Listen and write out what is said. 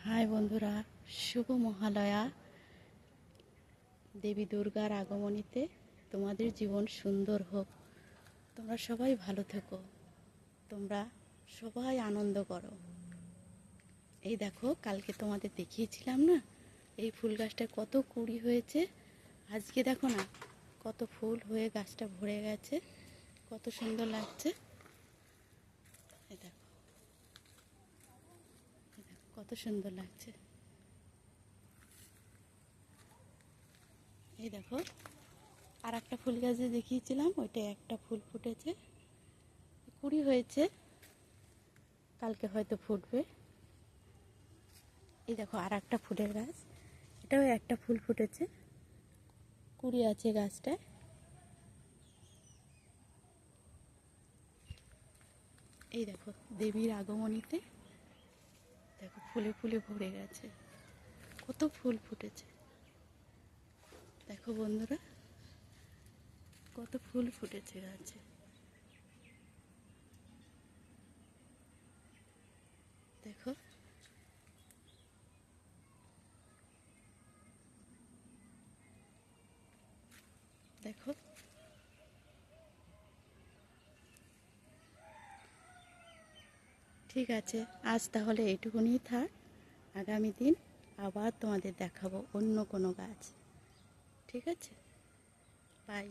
High বন্ধুরা, শুভ মহালয়া। দেবী দুর্গার আগমনীতে তোমাদের জীবন সুন্দর হোক। তোমরা সবাই ভালো থেকো, তোমরা সবাই আনন্দ করো। এই দেখো, কালকে তোমাদের দেখিয়েছিলাম না, এই ফুল গাছটায় কত কুঁড়ি হয়েছে। আজকে দেখো না, কত ফুল হয়ে গাছটা ভরে গেছে, কত সুন্দর লাগছে। এই দেখো, কত সুন্দর লাগছে। এই দেখো, আর একটা ফুল গাছে দেখিয়েছিলাম, ওইটা একটা ফুল ফুটেছে, কুঁড়ি হয়েছে, কালকে হয়তো ফুটবে। এই দেখো, আর একটা ফুলের গাছ, এটাও একটা ফুল ফুটেছে, কুঁড়ি আছে গাছটায়। এই দেখো, দেবীর আগমনীতে দেখো ফুলে ফুলে ভরে গেছে, কত ফুল ফুটেছে। দেখো বন্ধুরা, কত ফুল ফুটেছে গাছে। দেখো, দেখো। ঠিক আছে, আজ তাহলে এইটুকুনি থাক। আগামী দিন আবার তোমাদের দেখাবো অন্য কোনো গাছ। ঠিক আছে, বাই।